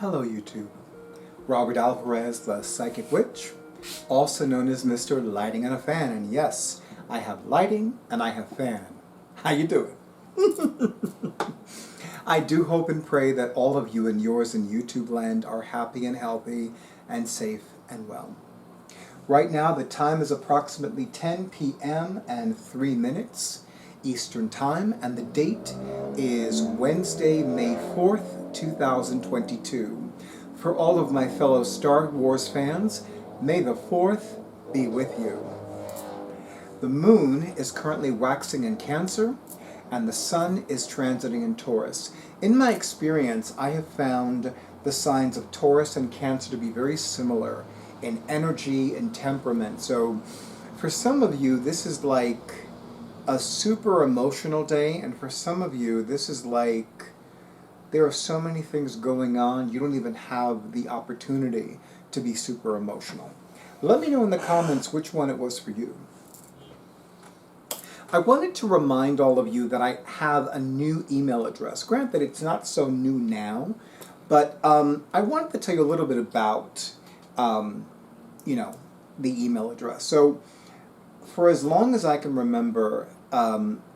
Hello YouTube. Robert Alvarez, the Psychic Witch, also known as Mr. Lighting and a Fan. And yes, I have lighting and I have fan. How you doing? I do hope and pray that all of you and yours in YouTube land are happy and healthy and safe and well. Right now the time is approximately 10 p.m. and 3 minutes Eastern Time, and the date is Wednesday, May 4th, 2022. For all of my fellow Star Wars fans, may the 4th be with you. The moon is currently waxing in Cancer, and the sun is transiting in Taurus. In my experience, I have found the signs of Taurus and Cancer to be very similar in energy and temperament. So for some of you, this is like a super emotional day, and for some of you, this is like there are so many things going on, you don't even have the opportunity to be super emotional. Let me know in the comments which one it was for you. I wanted to remind all of you that I have a new email address. Granted, it's not so new now, but I wanted to tell you a little bit about, the email address. So, for as long as I can remember,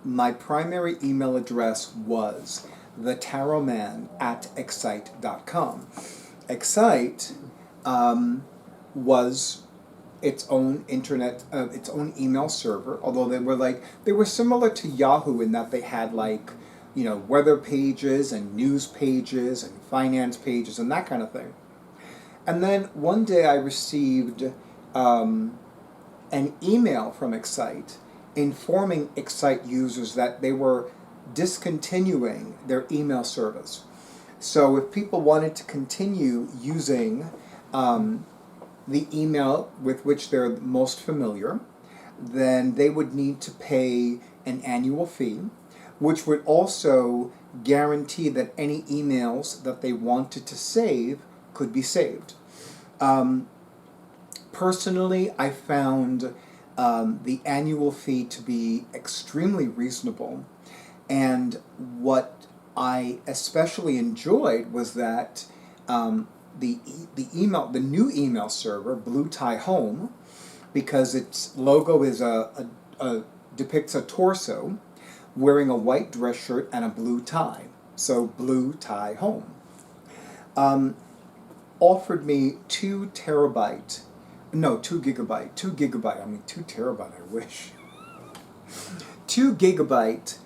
my primary email address was thetarotman@excite.com. Excite was its own internet, its own email server, although they were similar to Yahoo in that they had weather pages and news pages and finance pages and that kind of thing. And then one day I received an email from Excite informing Excite users that they were discontinuing their email service. So if people wanted to continue using the email with which they're most familiar, then they would need to pay an annual fee, which would also guarantee that any emails that they wanted to save could be saved. Personally, I found the annual fee to be extremely reasonable, and what I especially enjoyed was that the new email server, Blue Tie Home, because its logo is depicts a torso wearing a white dress shirt and a blue tie, so Blue Tie Home, offered me 2 terabyte. No, 2 gigabyte. 2 gigabyte. I mean, 2 terabyte. I wish. 2 gigabyte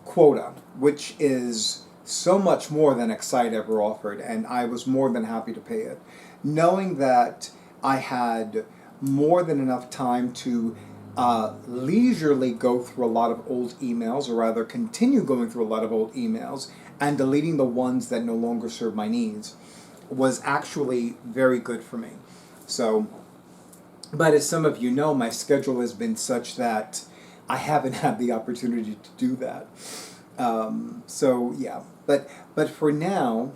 quota, which is so much more than Excite ever offered, and I was more than happy to pay it, knowing that I had more than enough time to leisurely go through a lot of old emails, or rather continue going through a lot of old emails and deleting the ones that no longer serve my needs, was actually very good for me. So, but as some of you know, my schedule has been such that I haven't had the opportunity to do that. So yeah, but now,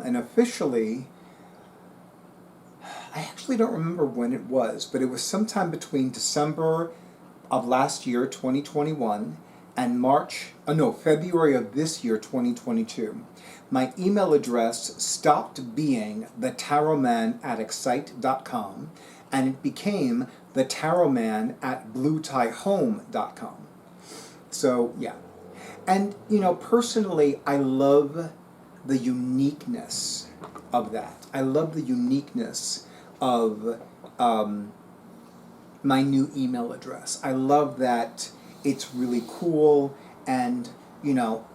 and officially, I actually don't remember when it was, but it was sometime between December of last year, 2021, and February of this year, 2022. My email address stopped being thetarotman@excite.com, and it became thetarotman@bluetiehome.com. So, yeah. And, personally, I love the uniqueness of that. I love the uniqueness of my new email address. I love that it's really cool, and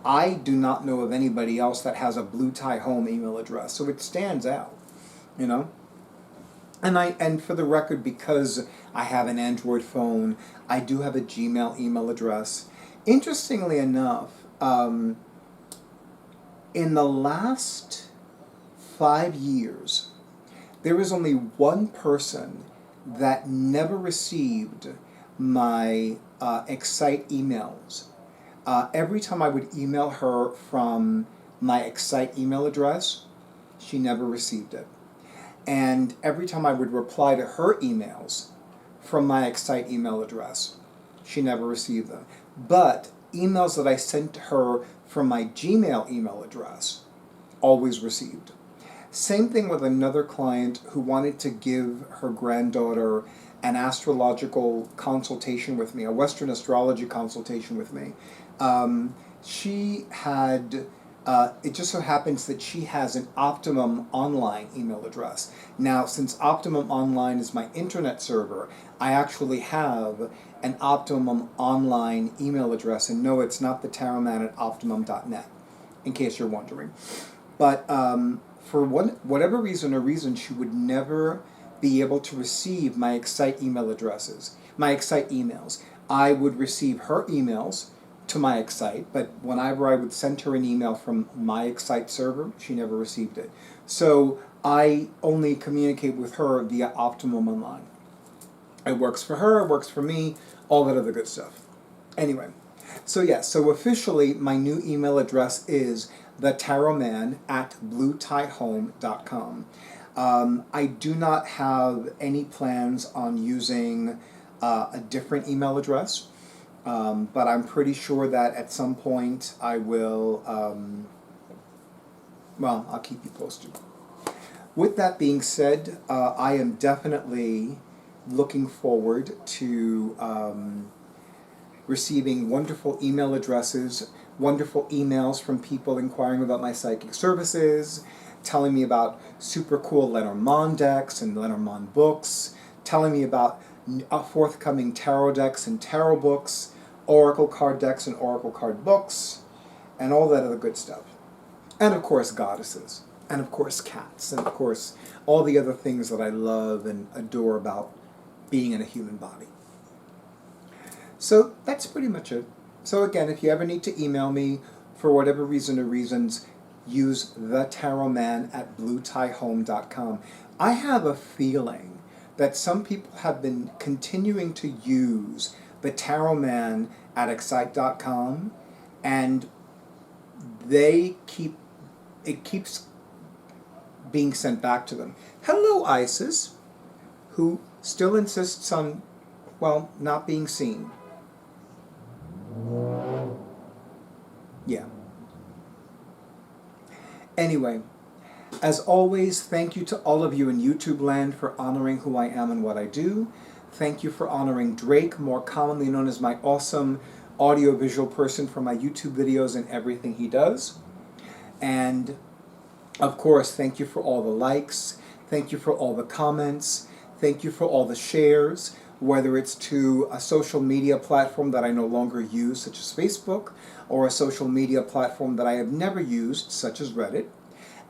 I do not know of anybody else that has a Blue Tie Home email address, so it stands out, And for the record, because I have an Android phone, I do have a Gmail email address. Interestingly enough, in the last 5 years, there was only one person that never received my Excite emails. Every time I would email her from my Excite email address, she never received it. And every time I would reply to her emails from my Excite email address, she never received them. But emails that I sent to her from my Gmail email address, always received. Same thing with another client who wanted to give her granddaughter an astrological consultation with me, a Western astrology consultation with me. She had, it just so happens that she has an Optimum Online email address. Now, since Optimum Online is my internet server, I actually have an Optimum Online email address, and no, it's not the tarotman at optimum.net, in case you're wondering. But for whatever reason, she would never be able to receive my Excite email addresses, my Excite emails. I would receive her emails to my Excite, but whenever I would send her an email from my Excite server, she never received it. So I only communicate with her via Optimum Online. It works for her, it works for me, all that other good stuff. Anyway, so yeah, so officially my new email address is thetarotman@bluetiehome.com. I do not have any plans on using a different email address, but I'm pretty sure that at some point I will, well, I'll keep you posted. With that being said, I am definitely looking forward to receiving wonderful email addresses, wonderful emails from people inquiring about my psychic services, telling me about super cool Lenormand decks and Lenormand books, telling me about forthcoming tarot decks and tarot books, oracle card decks and oracle card books, and all that other good stuff. And of course goddesses, and of course cats, and of course all the other things that I love and adore about being in a human body. So that's pretty much it. So again, if you ever need to email me for whatever reason or reasons, use thetarotman@bluetiehome.com. I have a feeling that some people have been continuing to use the tarotman@excite.com, and it keeps being sent back to them. Hello, Isis, who still insists on, well, not being seen. Yeah. Anyway, as always, thank you to all of you in YouTube land for honoring who I am and what I do. Thank you for honoring Drake, more commonly known as my awesome audiovisual person, for my YouTube videos and everything he does. And of course, thank you for all the likes. Thank you for all the comments. Thank you for all the shares, whether it's to a social media platform that I no longer use, such as Facebook, or a social media platform that I have never used, such as Reddit.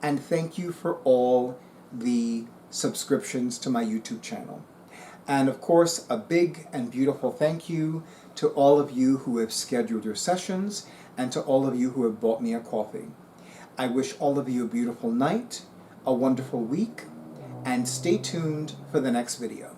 And thank you for all the subscriptions to my YouTube channel. And of course, a big and beautiful thank you to all of you who have scheduled your sessions, and to all of you who have bought me a coffee. I wish all of you a beautiful night, a wonderful week, and stay tuned for the next video.